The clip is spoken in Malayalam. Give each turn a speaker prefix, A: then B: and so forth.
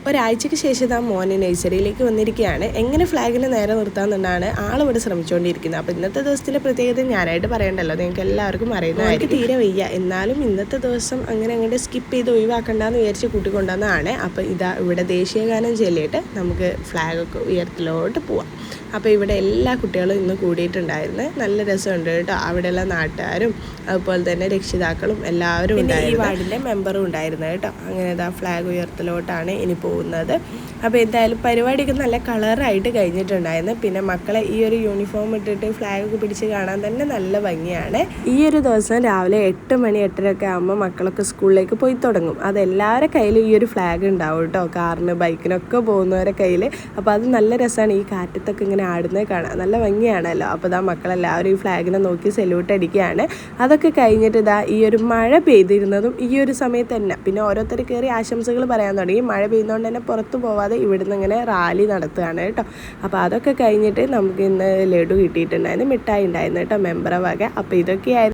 A: ഒരാഴ്ചയ്ക്ക് ശേഷം ഇതാ മോനെ നഴ്സറിയിലേക്ക് വന്നിരിക്കുകയാണ്. എങ്ങനെ ഫ്ലാഗിന് നേരെ നിർത്താമെന്നാണ് ആളിവിടെ ശ്രമിച്ചുകൊണ്ടിരിക്കുന്നത്. അപ്പോൾ ഇന്നത്തെ ദിവസത്തിലെ പ്രത്യേകത ഞാനായിട്ട് പറയണ്ടല്ലോ, നിങ്ങൾക്ക് എല്ലാവർക്കും അറിയുന്നതായിരിക്കും. തീരെ വയ്യ, എന്നാലും ഇന്നത്തെ ദിവസം അങ്ങനെ അങ്ങോട്ട് സ്കിപ്പ് ചെയ്ത് ഒഴിവാക്കണ്ടെന്ന് വിചാരിച്ച് കൂട്ടിക്കൊണ്ടുവന്നതാണ്. അപ്പോൾ ഇതാ ഇവിടെ ദേശീയഗാനം ചൊല്ലിയിട്ട് നമുക്ക് ഫ്ലാഗൊക്കെ ഉയരത്തിലോട്ട് പോവാം. അപ്പോൾ ഇവിടെ എല്ലാ കുട്ടികളും ഇന്ന് കൂടിയിട്ടുണ്ടായിരുന്നു. നല്ല രസമുണ്ട് കേട്ടോ. അവിടെയുള്ള നാട്ടുകാരും അതുപോലെ തന്നെ രക്ഷിതാക്കളും എല്ലാവരും ഉണ്ടായിരുന്നു. ഈ വാർഡിൻ്റെ മെമ്പറും ഉണ്ടായിരുന്നു കേട്ടോ. അങ്ങനെ ഇതാ ഫ്ലാഗ് ഉയർത്തലോട്ടാണ് ഇനി പോകുന്നത്. അപ്പോൾ എന്തായാലും പരിപാടിയൊക്കെ നല്ല കളറായിട്ട് കഴിഞ്ഞിട്ടുണ്ടായിരുന്നു. പിന്നെ മക്കളെ ഈ ഒരു യൂണിഫോം ഇട്ടിട്ട് ഫ്ലാഗൊക്കെ പിടിച്ച് കാണാൻ തന്നെ നല്ല ഭംഗിയാണ്. ഈ ഒരു ദിവസം രാവിലെ 8 മണി 8:30 ഒക്കെ ആകുമ്പോൾ മക്കളൊക്കെ സ്കൂളിലേക്ക് പോയി തുടങ്ങും. അതെല്ലാവരുടെ കയ്യിലും ഈ ഒരു ഫ്ലാഗ് ഉണ്ടാവും കേട്ടോ. കാറിന് ബൈക്കിനൊക്കെ പോകുന്നവരുടെ കയ്യിൽ. അപ്പോൾ അത് നല്ല രസമാണ്. ഈ കാറ്റത്തൊക്കെ ഇങ്ങനെ ആടുന്നത് കാണാൻ നല്ല ഭംഗിയാണല്ലോ. അപ്പോൾ ഇതാ മക്കളെല്ലാവരും ഈ ഫ്ലാഗിനെ നോക്കി സല്യൂട്ട് അടിക്കുകയാണ്. അതൊക്കെ കഴിഞ്ഞിട്ട് ഇതാ ഈ ഒരു മഴ പെയ്തിരുന്നതും ഈ ഒരു സമയത്ത് തന്നെ പിന്നെ ഓരോരുത്തർ കയറി ആശംസകൾ പറയാൻ തുടങ്ങി. മഴ പെയ്യുന്നതുകൊണ്ട് തന്നെ പുറത്ത് പോവാതെ ഇവിടുന്ന് ഇങ്ങനെ റാലി നടത്തുകയാണ് കേട്ടോ. അപ്പോൾ അതൊക്കെ കഴിഞ്ഞിട്ട് നമുക്ക് ഇന്ന് ലഡു കിട്ടിയിട്ടുണ്ടായിരുന്നു, മിഠായി ഉണ്ടായിരുന്നു കേട്ടോ മെമ്പറെ വക. അപ്പോൾ ഇതൊക്കെയായിരുന്നു